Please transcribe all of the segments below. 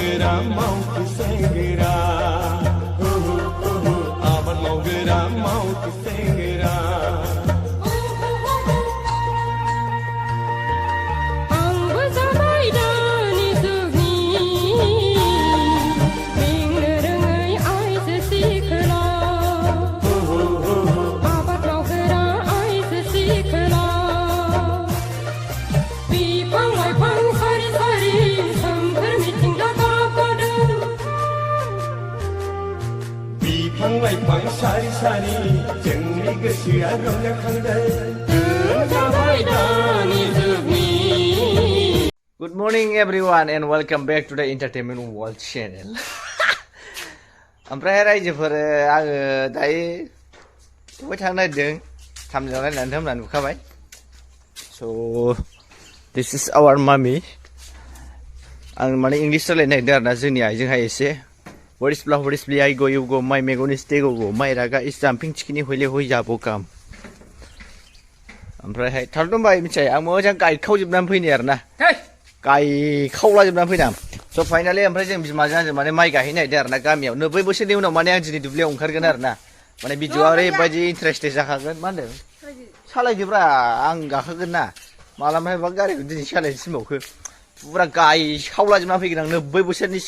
मावगोरा मावथि सेंग्रा आबाद मावगोरा मावथि सेंग्रा आंबो जाबाय दानि जुगनि बेंनो रोङै आइजो सिख्ला आबाद मावग्रा आइजो सिख्ला बिफां लाइफां सारि सारि सोमखोर मिथिंगा गाबगादों बिफां लाइफां सारि सारि जोंनि गोसोआ रंजाखांदों जाबाय दानि जुगनि Good morning everyone and welcome back to the Entertainment World Channel. ओमफ्राय रायजोफोर आङो दायो बहाय थांनो नागिरदों थामजों रायज्लायनानै नुखाबाय. So this is our mommy. आं माने इंलिश रायज्लायनो नागिरदों आरोना जोंनि आइजोंहाय एसे. What is blah I go you go my मेगन is they go my रागा is jumping चिकिनि हयले हय जाबो काम. ओमफ्रायहाय थारदोंबाय मिथिबाय आं मोजां गायखावजोबनानै फैनाय आरोना. गायखावलाजोबनानै फैदां. स' फाइनालि ओमफ्राय जों बिमाजों आंजों माने माइ गायहैनो नागिरदों आरोना गामियाव 90 बोसोरनि उनाव माने आं दिनै दुब्लियाव ओंखारगोन आरोना. माने भिडिअ'आ ओरैबायदि इन्टारेस्टेड जाखागोन मा होनदों सालायदोब्रा आं गाखोगोन ना मालाबाहायबा गारिखौ दिनै सालायनो थिनबावखो फुरा गायखावलाजोबनानै फैगोन आं 90 बोसोरनि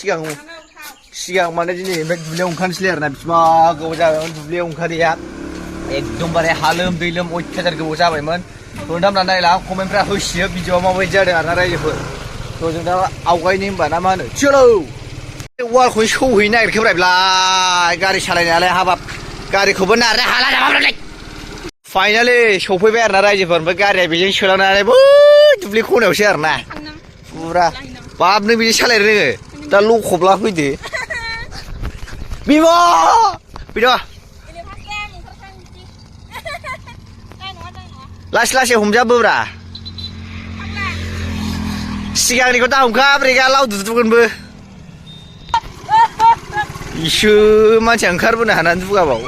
सिगां माने दिनै ओमफ्राय दुब्लियाव ओंखारनोसैलाय आरोना बिसिबा गोबाव जाबायमोन दुब्लियाव ओंखारैया एकदमबारे हालोम दैलोम अयथासार गोबाव जाबायमोन दाम नायला कमेन्टफ्रा होसियो भिडिअ'आ माबायदि जादों आरोना रायजोफोर थ' जों दा आवगायनि होनबा ना मा होनो चलो वालखौनो सौहैनो नागिरखोब्रा गारि सालायनायालाय हाबाब गारिखौबो नारनो हाला नामाब्रालाय फाइनालि सफैबाय आरोना रायजोफोर ओमफ्राय गारिया बेजों सोलांनानै बै दुब्लि खनायावसो आरोना फुरा बाब नों बिदि सालायनो रोङो दा लखबला फैदो बिब' बिद' लासै लासै हमजाबोब्रा सिगांनिखौ दा हमखा ब्रेकआ लावदुदुगोनबो इसो मानसिया ओंखारबोनो हानानै दुगाबाव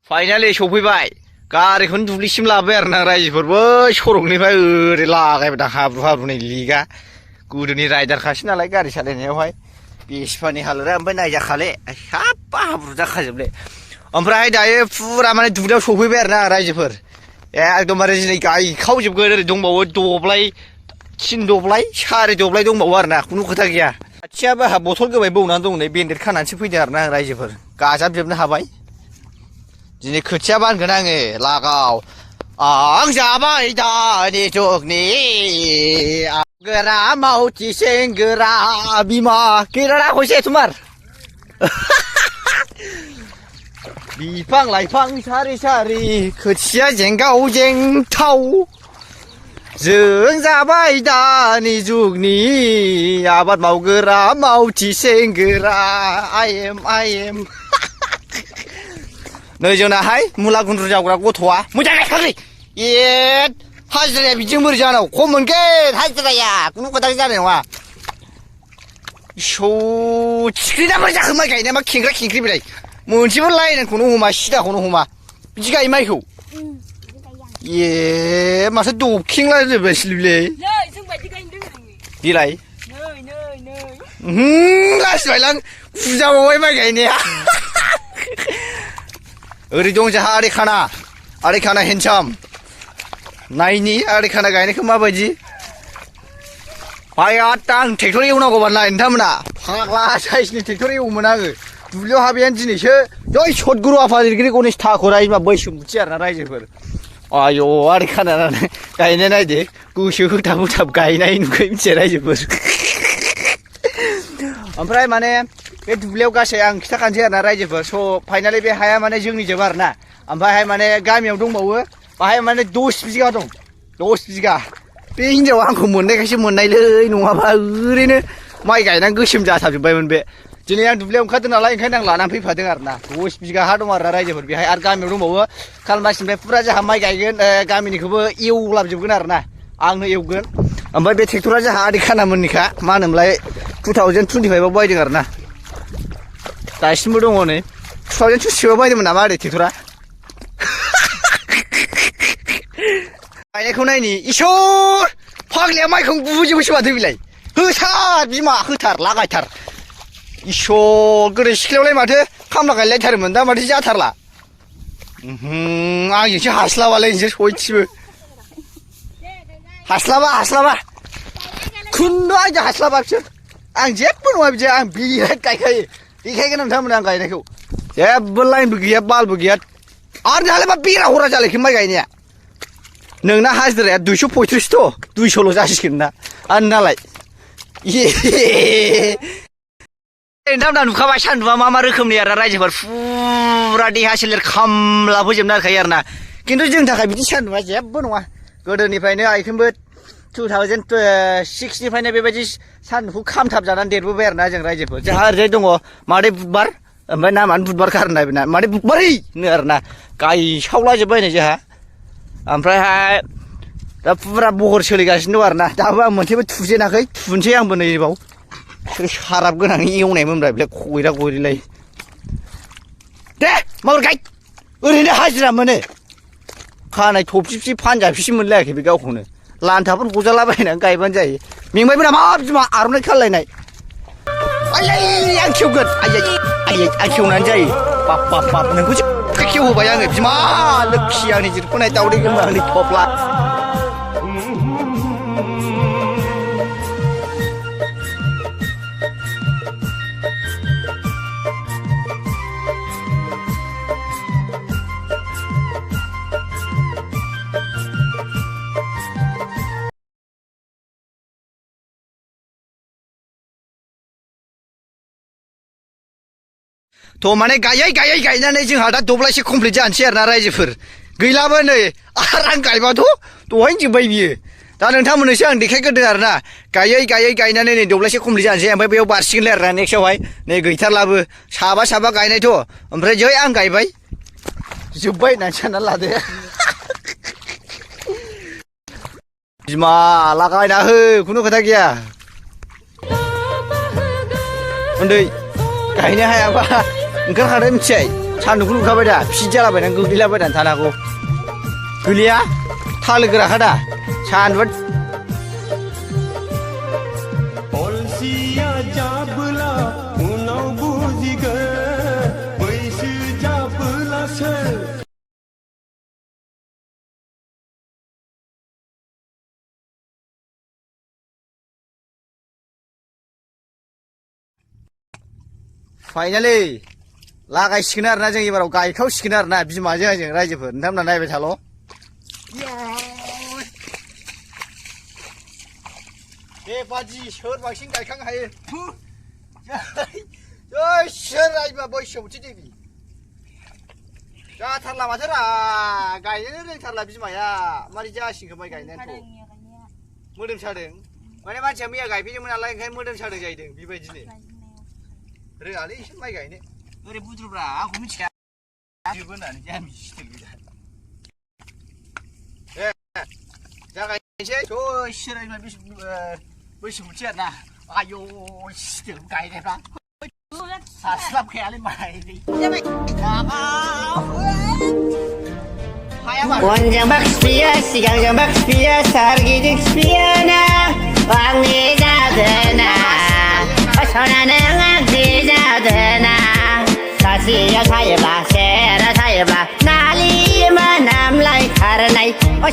फाइनालि सफैबाय गारिखौनो दुब्लिसिम लाबाय आरोना रायजोफोर बै सरकनिफ्राय ओरै लागायबाय दा हाब्रु लिगा गोदोनि राइडारखासै नालाय गारि सालायनायावहाय बेसिफानि हालोदा ओमफ्राय नायजाखाले साबा हाब्रु जाखाजोबले ओमफ्राय दायो फुरा माने दुब्लियाव सफैबाय आरोना रायजोफोर एकदमबारे दिनै गायखावजोबगोन ओरै दंबावो दब्लाय 3 दब्लाय 4 दब्लाय दंबावो आरोना खुनु खोथा गैया खाथियाबो आंहा बथल गोबाय बौनानै दं नै बेन्डेड खानानैसो फैदों आरोना आं रायजोफोर गाजाबजोबनो हाबाय दिनै खोथिया बानगोन आङो लागाव आं जाबाय दानि जुगनि गोरा मावथि सेंग्रा बिमा केराला कइसे तुमार बिफां लाइफां सारि सारि खोथिया जेंगाव जेंथाव जों जाबाय दानि जुगनि आबाद मावगोरा मावथि सेंग्रा आइ एम नै जोंनाहाय मुला गुन्द्रु जावग्रा गथ'आ मोजां गायखालै हाजिराया बिदिजों बोरै जानांगौ खम मोनगोन हाजिराया खुनु खोथा जानाय नङा थिख्रिना बोरै जाखो माइ गायनाया मा खेंख्रा खेंख्रि बेलाय मोनसेबो लाइनखौनो हमा सिदाखौनो हमा बिदि गायो माइखौ माथो दबखेंलाजोबबायसैलै देलाय लासिबायलां फुजाबावबाय माइ गायनाया ओरै दं जोंहा आदै खाना हेन्डसाम नायनि आदै खाना गायनायखौ माबायदि आया आं ट्रेक्टर एवनांगौबा नाय नोंथांमोना फाग्ला साइसनि ट्रेक्टर एवोमोन आङो दुब्लियाव हाबैयानो दिनैसो जै सदगुरु आफादिगिरि गणेश ठाकुरा मा बैसोमुथि आरोना रायजोफोर आयौ आदै खाना गायनाय नायदो गोसो होथाब गायनाय नुखाय मिथिया रायजोफोर ओमफ्राय माने बे दुब्लियाव गासै आं खिथाखानोसै आरोना रायजोफोर स' फाइनालि बे हाया माने जोंनिजोब आरोना ओमफ्रायहाय माने गामियाव दंबावो बाहाय माने 10 बिगा दं 10 बिगा बे हिनजावा आंखौ मोननायखायसो मोननायलै नङाबा ओरैनो माइ गायनानै गोसोम जाथाबजोब्बायमोन बे दिनै आं दुब्लियाव ओंखारदों नालाय ओंखायनो आं लानानै फैफादों आरोना 10 बिगा हा दं आरोना रायजोफोर बेहाय आरो गामियाव दंबावो खालमासिनिफ्राय फुरा जोंहा माइ गायगोन गामिनिखौबो एवलाबजोबगोन आरोना आंनो एवगोन ओमफ्राय बे ट्रेक्टरा जोंहा आदै खानामोननिखा मा होनोमोनलाय 2025 आव बायदों आरोना दासिमबो दङ नै 2025 आव बायदोंमोन नामा आदै ट्रेक्टरा गायनायखौ नायनि इसोर फाग्लाया माइखौ गुबुजोबोसो माथो बिलाय होथार बिमा होथार लागायथार इसर गोदो सिख्लायावलाय माथो खामला गायलायथारोमोन दा माथो जाथारला आंजोंसो हास्लाबालाय नोंसोर सयथिबो हास्लाबा खुनु आंजों हास्लाबा बिसोर आं जेबो नङा बिदि आं बिराद गायखायो देखायगोन नोंथांमोन आं गायनायखौ जेबो लाइनबो गैया बालबो गैया आरो दालाय मा बेरा हरा जालायखो माइ गायनाया नोंना हाजिराया 235 थ' 200ल' जासिगोन ना आरो नालाय नोंथांमोना नुखाबाय सान्दुंआ मा रोखोमनि आरो रायजोफोर फुरा देहा सोलेर खामला फोजोबना होखायो आरो ना खिन्थु जोंनि थाखाय बिदि सान्दुंआ जेबो नङा गोदोनिफ्रायनो आइखोमबो 2006 निफ्रायनो बेबायदि सान्दुंखौ खामथाब जानानै देरबोबाय आरो ना जों रायजोफोर जोंहा ओरैजाय दङ मादै बुधबार ओमफ्राय नामानो बुधबारखा आरोना बेना मादै बुधबारै होनो आरोना गायसावलाजोब्बायनो जोंहा ओमफ्रायहाय दा फुरा बहर सोलिगासिनो दं आरोना दाबो आं मोनसेबो थुजेनाखै थुनोसै आंबो नैबाव साराब गोनां एवनायमोनब्रा बेलाय खयरा गयरिलाय दे माबोरै गाय ओरैनो हाजिरा मोनो खानाय थफिफि फानजाफिसि मोनलायाखै बे गावखौनो लान्थाफोर गजालाबायनानै गायबानो जायो मेंबायबो नामा बिमा आर'नाइ खालायनाय आयै आं खेवगोन आयै आं खेवनानै जायो बाप नोंखौसो खेवहोबाय आङो बिमा लोखि आंनि जिरख'नाय दावदै गोमो आंनि थफ्ला थ' माने गायै गायनानै जोंहा दा दब्लायसे कमप्लिट जानोसै आरोना रायजोफोर गैलाबो नै आरो आं गायबाथ' दहायनो जोब्बाय बियो दा नोंथांमोननोसो आं देखायग्रोदों आरोना गायै गायनानै नै दब्लायसे कमप्लिट जानोसै ओमफ्राय बेयाव बारसिगोनलाय आरोना नेक्स्टआवहाय नै गैथारलाबो साबा गायनायथ' ओमफ्राय जै आं गायबाय जोब्बाय होननानै साननानै लादो बिमा लागायना हो खुनु खोथा गैया उन्दै गायनो हायाबा ओंखारखादों मिथिबाय सान्दुंखौ नुखाबाय दा फिट जालाबायनानै गोग्लैलाबायनानै थानो हागौ गोलैया थालो गोराखा दा सान्दुंआ अलसिया जाबोला उनाव बुजिगोन बैसो जाबोलासो फाइनालि लागायसिगोन आरोना जों एबाराव गायखावसिगोन आरोना बिमाजों आंजों रायजोफोर नोंथांमोना नायबाय थाल' बेबादि सोर बांसिन गायखांनो हायो सोर रायबा बैसोआवथि देबि जाथारला माथो रा गायनोनो रोंथारला बिमाया मारै जासिगोन माइ गायनायाथ' मोदोम सादों माने मानसिया मैया गायफैदोंमोन नालाय ओंखायनो मोदोम सादों जाहैदों बेबायदिनो रोङालै एसे माइ गायनो ओरै बुद्रुब्रा आंखौ मिथिया जोबो होननानै जामि सिथेल गैया जागायनोसै सोरायमा बैसोमुथि आरोना आयौ सिथेल गायनायफ्रा हास्लाबखायालै माइ उनजोंबो खिफियो सिगांजोंबो खिफियो सोरगिदिं खिफियोनो आंनि जादोना सनानो आंनि जादोना सासेया थायोब्ला सेरा थायोब्ला नालि मोनामलाय खारनाय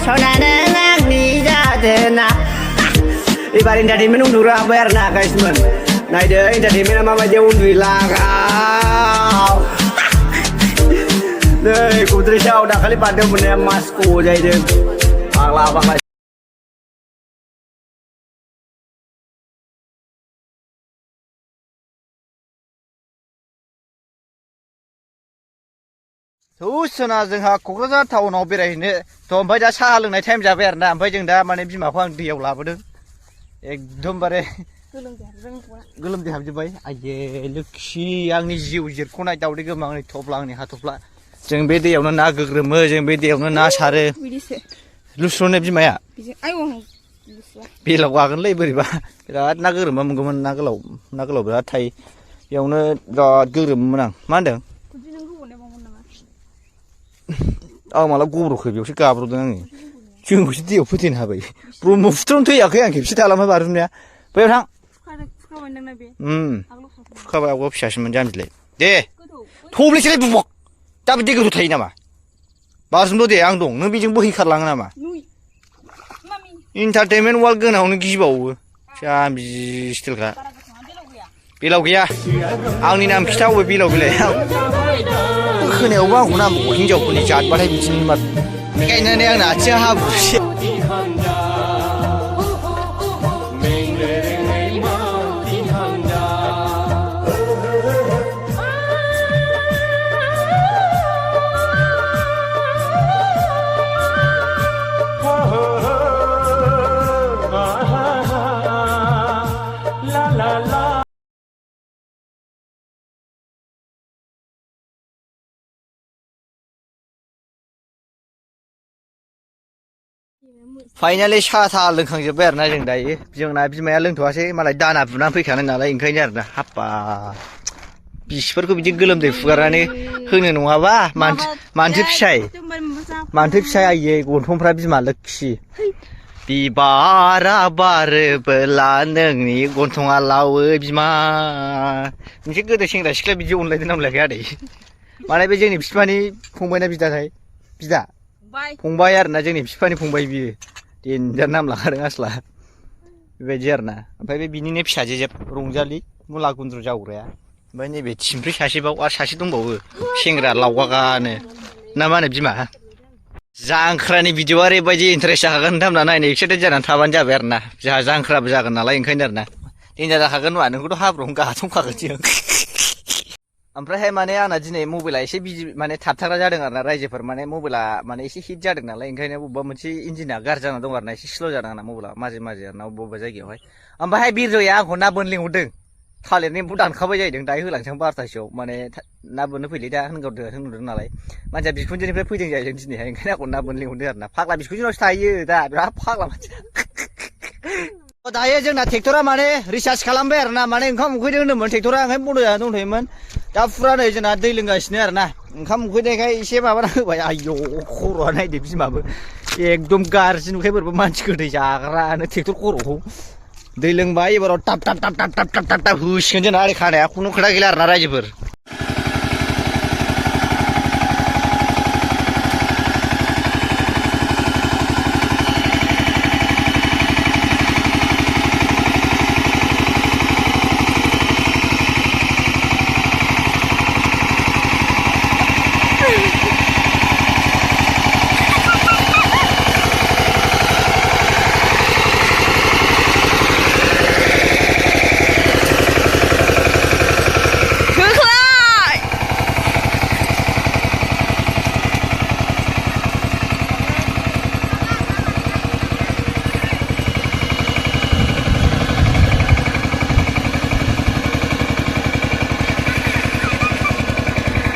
सनानो आंनि जादोना एबार एन्टारटेनमेन्ट उन्दुग्रा हाबबाय आरोना गाइसमोन नायदो एन्टारटेनमेन्टआ माबायदि उन्दुलागाव नै गुद्रेसाव दाखालि बान्दो मोननाया मास्क' जाहैदों फाग्ला सना जोंहा क'क्राझार टाउनाव बेरायहैनो थ' ओमफ्राय दा साहा लोंनाय टाइम जाबाय आरोना ओमफ्राय जों दा माने बिमाखौ आं दैयाव लाबोदों एकदमबारे गोलोमदै हाबजोब्बाय आये लोखि आंनि जिउ जिरख'नाय दावदै गोमा आंनि थफ्ला आंनि हाथफ्ला जों बे दैयावनो ना गोग्रोमो जों बे दैयावनो ना सारो लुस्र'नो बिमाया बेलाव गागोनलै बोरैबा बिराद ना गोग्रोमबा मोनगौमोन ना गोलाव बिराद थायो बेयावनो बिराद गोग्रोमोमोन आं मा होनदों आं माला गब्र'खो बेयावसो गाब्र'दों आङो जोंखौसो दैयाव फोथैनो हाबाय ब्रह्मपुत्रआवनो थैयाखै आं खेबसे थालांबाय बाज्रुमनाया बैयाव थां फुखाबाय नोंना बे फुखाबाय आवगायाव फिसासोमोन जाम्बिलाय दे थब्लेसैलाय बुबक दा बे दै गोथौ थायो नामा बाज्रुमल' दे आं दं नों बेजों बोहैखारलाङो नामा इन्टारटेनमेन्ट वार्ल्ड गोनाङावनो गिबावो जाम्बि स्टिलखा बेलाव गैया आंनि नाम खिथा अबे बेलाव बेलाय खोनायावबो आंखौ नांबावगौ हिनजावफोरनि जातबाथाय बिदिनो मा गायनानै आंना आथिङा हाब्रुसे फाइनालि साहा थाहा लोंखांजोब्बाय आरोना जों दायो जोंना बिमाया लोंथ'वासै मालाय दाना बुनानै फैखानाय नालाय ओंखायनो आरोना हाब्बा बिसिफोरखौ बिदि गोलोमदै फुगारनानै होनो नङाबा मानथो फिसाय आयै गन्थंफ्रा बिमा लोखि बिबारा बारोबोला नोंनि गन्थङा लावो बिमा मोनसे गोदो सेंग्रा सिख्ला बिदि अनलायदों नामलायाखै आदै माने बे जोंनि बिफानि फंबायना बिदाथाय बिदा फंबाय आरोना जोंनि बिफानि फंबाय बियो देनजार नाम लाखादों आसला बेबायदि आरोना ओमफ्राय बे बिनिनो फिसाजो जेब रंजालि मुला गुन्द्रु जावग्राया ओमफ्राय नैबे थिमफ्रि सासेबाव आरो सासे दंबावो सेंग्रा लावगागानो ना मा होनो बिमा जांख्रानि भिडिअआ ओरैबायदि इन्टारेस्ट जाखागोन होनना नायनो एक्साइटेड जानानै थाबानो जाबाय आरोना जोंहा जांख्राबो जागोन नालाय ओंखायनो आरोना देन्जार जाखागोन नङा नोंखौथ' हाब्रुआवनो गाथंखागोन जों ओमफ्रायहाय माने आंना दिनै मबाइला एसे बिजि माने थाबथाग्रा जादों आरोना रायजोफोर माने मबाइला माने एसे हिट जादों नालाय ओंखायनो बबेबा मोनसे इन्जिना गाज्रि जाना दं आरोना एसे स्ल' जादों आंना मबाइला माजे आरोना बबेबा जायगायावहाय ओमफ्रायहाय बिरजया आंखौ ना बोन लिंहरदों थालिरनि एम्फौ दानखाबाय जाहैदों दायो होलांसां 12थासोआव माने ना बोननो फैलै दा होनहरदों नालाय मानसिया बिखुनजोनिफ्राय फैदों जाहैदों दिनैहाय ओंखायनो आंखौ ना बोननो लिंहरदों आरोना फाग्ला बिखुनजोनावसो थायो दा बिराद फाग्ला मानसिया दायो जोंना ट्रेक्टरा माने रिसार्ज खालामबाय आरोना माने ओंखाम उखैदों होनदोंमोन ट्रेक्टरा ओंखायनो बन्द' जानानै दंथ'योमोन दा फुरा नै जोंना दै लोंगासिनो आरोना ओंखाम उखैनायखाय एसे माबाना होबाय आयौ खर'आ नायदो बिमाबो एकदम गाज्रि नुखाय बोरैबा मानसि गोदै जाग्रानो ट्रेक्टर खर'खौ दै लोंबाय एबाराव टाप होसिगोन जोंना ओरै खानाया खुनु खोथा गैला आरोना रायजोफोर